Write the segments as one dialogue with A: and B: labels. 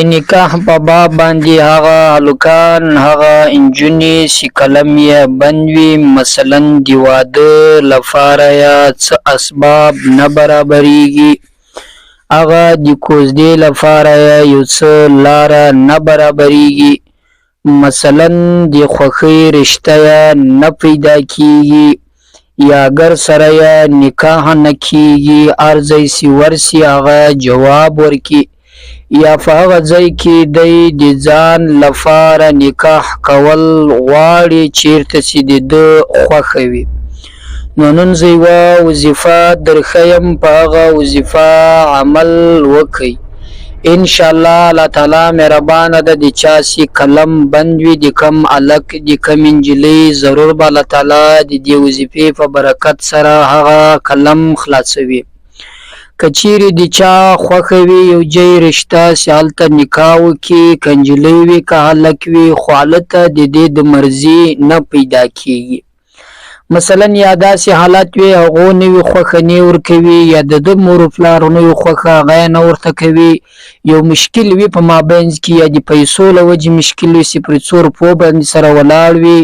A: نکاح په باب باندې هغه هلکان هغه انجونې چې کلم یې بند وي، مثلا د واده لپاره یا څه اسباب نه برابریږي، هغه د کوزدې لپاره یو څه لاره نه برابریږي، مثلا د خوښۍ رشته نه پیدا کیږي، یا ګر سره یې نکاح نه کیږي، هر ځای چې ورسي هغه جواب ورکي، یا په هغه ځای کې دی د ځان لپاره نکاح کول غواړي چیرته چې د ده خوښه وي. نو نن زه یوه وظیفه درښیم، په هغه وظیفه عمل وکئ. انشاءالله الله تعالی مهربانه ده، د چا چې قلم بند وي، د کم هلک د کم نجلۍ ضرور به الله تعالی د دې وظیفې په برکت سره هغه قلم خلاصوي. که چیرې د چا خوښه وي یو ځای رشته چې هلته نکاح وکړي، که نجلۍ وي که هلک وي، خو هلته د دې د مرضي نه پیدا کیږي. مثلا یا داسې حالت وي هغو نه وي خوښه نه ورکوي، یا د ده مور و پلار نه وي خوښه هغه یې نه ورته کوي، یو مشکل وي په مابینځ کې، یا د پیسو له وجې مشکل وي چې پرې څو روپو باندې سره ولاړ وي،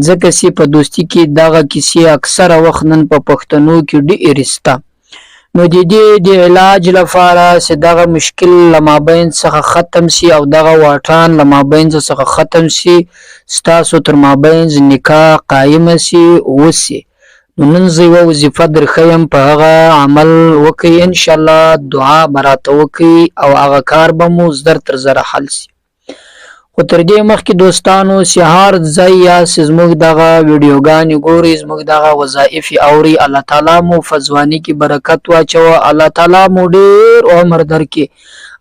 A: ځکه چې په دوستي کې دغه کیسې اکثره وخت نن په پښتنو کې ډېرې شته. نو د دې د علاج لپاره چې دغه مشکل له مابینځ څخه ختم شي او دغه واټن له مابینځ څخه ختم شي، ستاسو تر مابینځ نکاح قایمه شي وشي. نو نن زه یوه وظیفه درښیم، په هغه عمل وکئ، انشاءالله دعا به راته وکئ او هغه کار به مو زر تر زره حل شي. خو تر دې مخکې دوستانو چې هر ځای یاست زموږ دغه ویډیوګانې ګورئ، زموږ دغه وظایف یې اورئ، الله تعالی مو په ځواني کې برکت واچوه، الله تعالی مو ډېر عمر درکړي،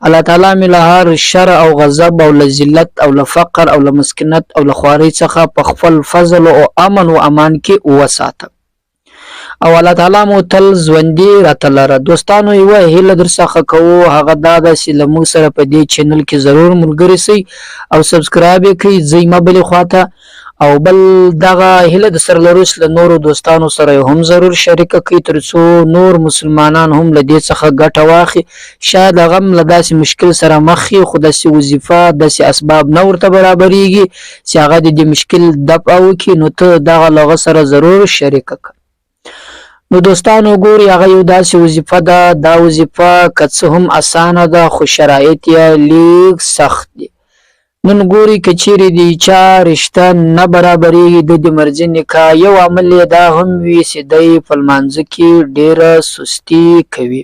A: الله تعالی مې له هر شر او غضب او له ذلت او له فقر او له مسکنت او له خوارۍ څخه په خپل فضل او امن و امان کې وساته، او الله تعالی مو تل ژوندي راته لره. دوستانو یوه هیله در څخه کوو، هغه دا ده چې له موږ سره په دې چینل کې ضرور ملګري شئ او سبسکرایب یې کړئ، ځئ مه بلې خواته، او بل دغه هیله د سره لرو چې له نورو دوستانو سره هم ضرور شریکه کړئ، تر څو نور مسلمانان هم له دې څخه ګټه واخلي. شاید هغه هم له داسې مشکل سره مخ وي، خو داسې وظیفه داسې اسباب نه ورته برابریږي چې هغه د دې مشکل دفع وکړي، نو ته دغه له هغه سره ضرور شریکه کړه. نو دوستانو ګوري هغه یو داسې وظیفه ده، دا وظیفه که څه هم اسانه ده خو شرایط یې لږ سخت دي. نن ګوري که چیرې د چا رشته نه برابریږي، د مرضي نکاح، یو عمل یې دا هم وي چې دی په لمانځه کې ډېره سستي کوي.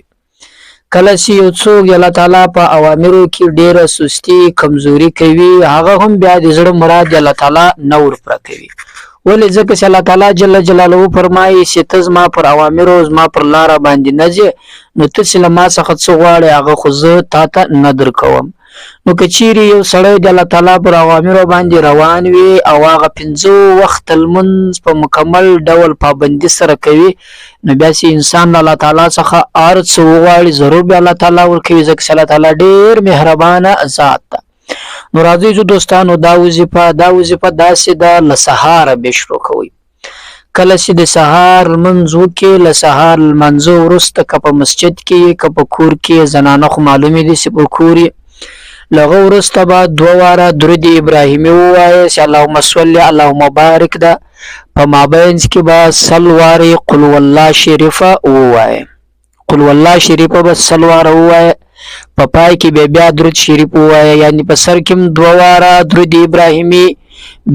A: کله چې یو څوک الله تعالی په اوامرو کې ډېره سستي کمزوري کوي، هغه هم بیا د زړه مراد الله تعالی نه ورپوره کوي. ولې؟ ځکه چې الله تعالی جل جلاله فرمایي چې ته زما پر اوامرو زما پر لاره باندې نه ځې، نو ته چې له ما څخه څه غواړې هغه خو زه تا ته نه درکوم. نو که چیرې یو سړی د الله تعالی پر اوامرو باندې روان وي او هغه 5 وخت لمونځ په مکمل ډول پابندي سره کوي، نو بیا چې انسان الله تعالی څخه هر څه وغواړي ضرور به الله تعالی ورکوي، ځکه چې الله تعالی ډېر مهربانه ذات ده. نو راځئ چې دوستانو دا وظیفه داسې ده، له سهاره به شروع کوئ. کله چې د سهار لمونځ وکړې، له سهار لمانځه وروسته که په مسجد کې که په کور کې، زنانه خو معلومې دي چې په کور یې، له هغه وروسته به 2 واره درود ابراهیمي ووایه چې اللهم صل اللهم بارک ده، په مابینځ کې به 100 وارې قل والله شریفه ووایه، قل والله شریفه به 100 واره ووایه، په پای کې بیا درود شریف ووایه، یعنی په سر کې 2 واره درود ابراهیمي،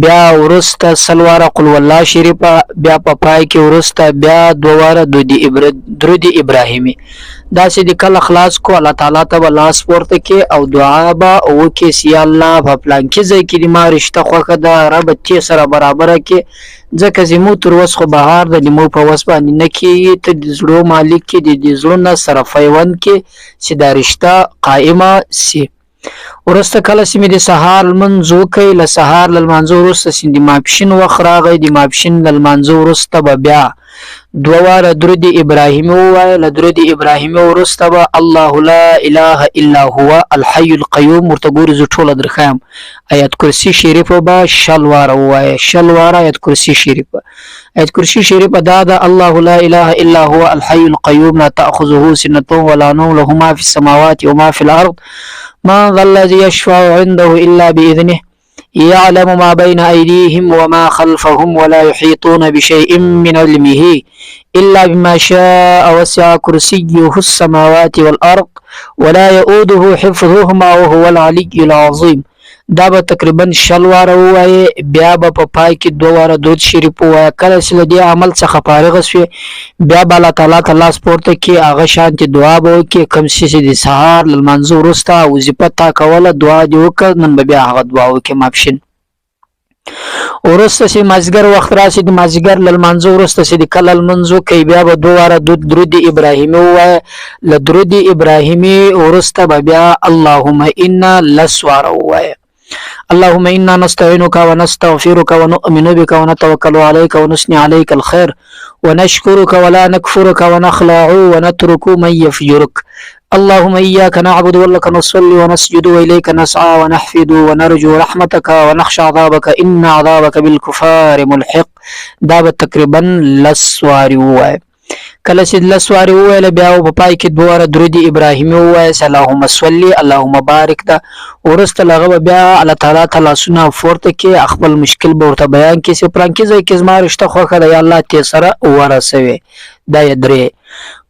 A: بیا وروسته 100 واره قل والله شریفه، بیا په پای کې وروسته بیا 2 واره درود ابراهیمي. داسې د کله خلاص کو الله تعالی ته به لاس پورته کې او دعا به وکړې چې یا الله په پلانکي ځای کې د ما رشته خوښه ده، رب تې سره برابره کې، ځکه زموږ تر اوس خو بهار د زموږ په وس باندې نه کېږي، ته د زړو مالک کې د زړونه سره پیوند کې چې دا رشته قایمه شي. وروسته کله چې مې د سهار لمونځ وکړئ، له سهار له لمانځه وروسته چې د ماپښین وخت راغی، د ماپښین له لمانځه وروسته به بیا دوواره درود ابراهیمی ووایه. له درود ابراهیمی وروسته به الله لا اله الا هو الحي القيوم ورته ګورې زه ټوله درښیم. آیت کرسی شریفه به شل واره ووایه، شل واره آیت کرسی شریفه. آیت کرسی شریفه دا ده الله لا اله الا هو الحي القيوم لا تأخذه سنة ولا نوم له ما في السماوات وما في الأرض من ذا الذي يشفع عنده إلا بإذنه يعلم ما بين أيديهم وما خلفهم ولا يحيطون بشيء من علمه إلا بما شاء وسع كرسيه السماوات والأرض ولا يؤوده حفظهما وهو العلي العظيم. دا به تقریبا شل واره ووایې. بیا به په پای کې 2 واره درود شریف ووایه. کله چې له دې عمل څخه فارغ شوې بیا به الله تعالی ته لاس پورته کړي، هغه شانتې دعا به وکړي. کوم څه چې د سهار له لمانځه وروسته وظیفه تا کوله دعا دې وکړه، نن به بیا هغه دعا وکړي ماپښین. وروسته چې مازدیګر وخت راشي د مازدیګر له لمانځه وروسته چې د کله لمونځ وکړي بیا به 2 واره درود ابراهیمي ووایه. له درود ابراهیمي وروسته به بیا اللهم انا لس واره ووایه. اللهم إنا نستعينك ونستغفرك ونؤمن بك ونتوكل عليك ونثني عليك الخير ونشكرك ولا نكفرك ونخلع ونترك من يفجرك. اللهم إياك نعبد ولك نصلي ونسجد وإليك نسعى ونحفد ونرجو رحمتك ونخشى عذابك إن عذابك بالكفار ملحق. دا به تقریبا لس وارې ووایه. کله چې لس وارې وویله بیا په پای کې 2 واره درود ابراهیمي ووایه. اللهم صلی اللهم بارک ده. وروسته له هغه به بیا الله تعالی ته لاسونه پورته کړي، خپل مشکل به ورته بیان کړي چې پلانکي ځای کې زما رشته خوښه ده یا الله تې سره ورسوي. دا یې 3.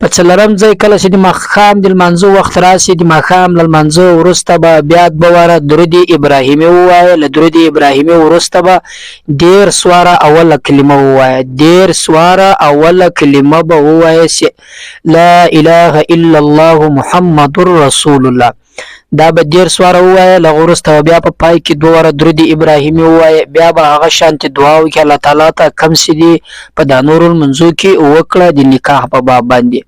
A: په 4م ځای کله چې د ماښام د لمانځه وخت راشي د ماښام له لمانځه وروسته به بیا 2 واره درود ابراهیمي ووایه. له درود ابراهیمي وروسته به 10 واره اوله کلمه ووایه. 10 واره اوله کلمه به ووایه چې لا اله الا الله محمد رسول الله. دا به 10 واره ووایه. له وروسته بیا په پای کې 2 واره درود ابراهیمي ووایه. بیا به هغه شانتې دعا وکړي الله تعالی ته کوم څه دي په دا نور المنځو کې وکړه د نکاح په باب باندې.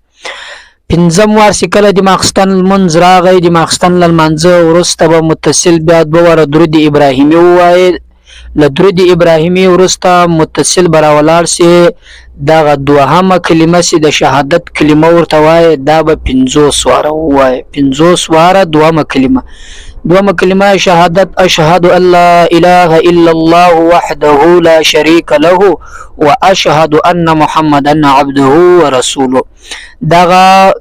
A: 5م وار چې کله د ماخستن لمونځ راغی د ماخستن له لمانځه وروسته به متصل بیا 2 واره درود ابراهیمي ووایه. له درود ابراهیمي وروسته متصل به راولاړ سي دغه 2مه کلمه چې د شهادت کلمه ورته وایي دا به 50 واره ووایي. 50 واره 2مه کلمه. 2مه کلمه شهادت اشهد ان لا اله الا الله وحده لا شريك له واشهد ان محمدا عبده ورسوله. دغه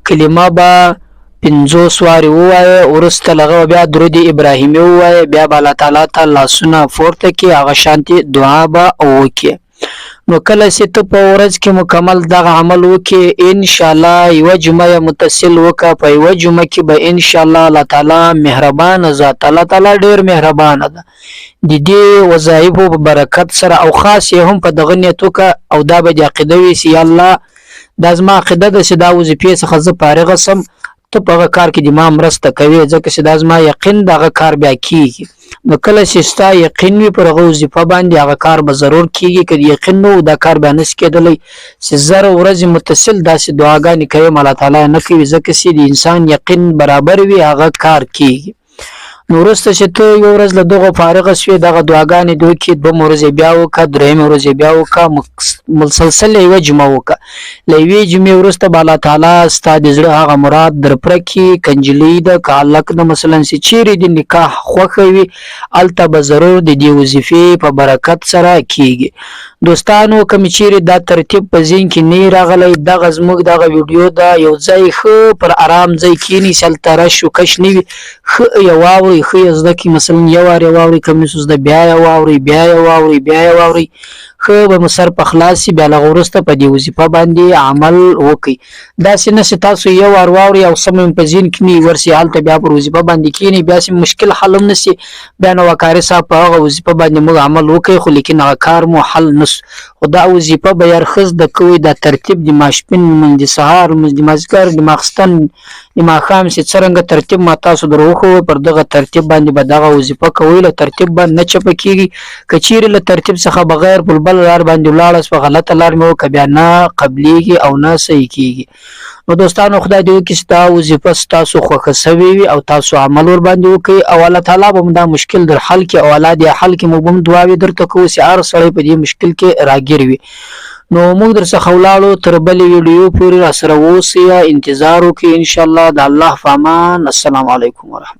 A: کلمه به 50 وارې ووایه. وروسته له هغه بیا درود ابراهیمي ووایه. بیا به الله تعالی ته لاسونه پورته کړي، هغه شانتې دعا به وکړي. نو کله چې ته په ورځ کې مکمل دغه عمل وکړي ان شاء الله یوه جمعه متصل وکړه. په یوه جمعه کې به ان شاء الله الله تعالی مهربانه ذات، الله تعالی ډېر مهربانه ده. د دې وظایفو په برکت سره او خاص یې هم په دغه نیت وکړه او دا به د عقیده وي چې یا الله دا زما عقیده ده چې دا وظیفې څخه زه فارغه سم، ته په هغه کار کې د ما مرسته کوي ځکه چې دا زما یقین دغه کار بیا کیږي. نو کله چې ستا یقین وي پر هغه وظیفه باندې هغه کار به ضرور کیږي. که یقین نو دا کار به نس کېدلی چې 1000 ورځې متصل داسې دعاګانې کوي الله تعالی نه کوي ځکه چې د انسان یقین برابر وي هغه کار کیږي. نو وروسته چې ته یو ورځ له دغه فارغه شوې دغه دعاګانې دې وکړې 2 ورځې بیا وکړه 3 ورځې بیا وکړه مسلسل یوه جمعه وکړه. له یوې جمعې وروسته به الله تعالی ستا د زړه هغه مراد در پوره کړي. که نجلۍ ده که هلک ده مثلا چې چیرې د نکاح خوښه وي هلته به ضرور د دې وظیفې په برکت سره کیږي. دوستانو کوم چیرې دا ترتیب په ذهن کې نه راغلی دغه زموږ دغه ویډیو ده یو ځای ښه پر آرام ځای کینی هلته رش و کش نه وي ښه یې واورئ ښه یې زده کړئ. مثلا یو وار یې واورئ که مې زده بیا یې واورئ بیا یې واورئ بیا یې واورئ ښه به مو سر په خلاص شي. بیا له هغه وروسته په دې وظیفه باندې عمل وکړئ. داسې نه چې تاسو یو وار واورئ او سم په ذهن کې نه ورسي هلته بیا پر وظیفه باندې کینئ بیا چې مشکل حل هم نه شي بیا نو وقاري صاحب په هغه وظیفه باندې موږ عمل وکړئ خو لیکن هغه کار مو حل نه شو. خو دا وظیفه به یار ښه زده کوئ دا ترتیب د ماسپښین لمونځ د سهار لمونځ د مازدیګر د ماخستن د ماښام چې څرنګه ترتیب ما تاسو در وښوی پر دغه ترتیب باندې به دغه وظیفه کوئ. له ترتیب باندې نه چپه کېږي. که چیرې له ترتیب څخه بغیر په بل لار باندې ولاړاست په غلطه لار مې وکړه بیا نه قبلیږي او نه صحیح کېږي. نو دوستانو خدای دې وکړي چې دا وظیفه ستاسو خوښه سوې وي او تاسو عمل ورباندې وکړئ او الله تعالی به مو دا مشکل در حل کړي او الله دې حل کړي. موږ به هم دعاوې درته کوو چې هر سړی په دې مشکل کې راګیر وي. نو موږ در څخه ولاړو تر بلې ویډیو پورې راسره اوسئ، انتظار وکړئ ان شاء الله. د الله په امان. السلام علیکم ورحمت الله.